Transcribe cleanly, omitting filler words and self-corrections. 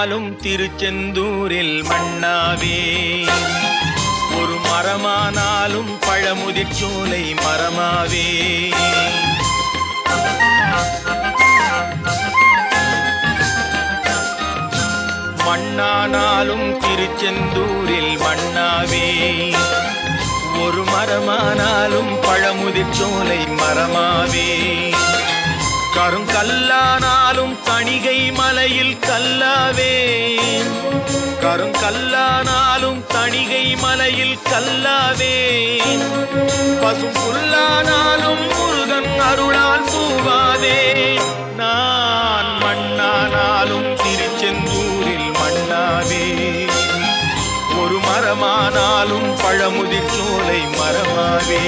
மண்ணானாலும் திருச்செந்தூரில் மண்ணாவே, ஒரு மரமானாலும் பழமுதிர் சோலை மரமாவே. மண்ணானாலும் திருச்செந்தூரில் மண்ணாவே, ஒரு மரமானாலும் பழமுதிர் சோலை மரமாவே. கருங்கல்லானாலும் தணிகை மலையில் கல்லாவே, கருங்கல்லானாலும் தணிகை மலையில் கல்லாவே. பசும் புல்லானாலும் முருகன் அருளால் பூவாவே. நான் மண்ணானாலும் திருச்செந்தூரில் மண்ணாவே, ஒரு மரமானாலும் பழமுதிர் சோலை மரமாவே.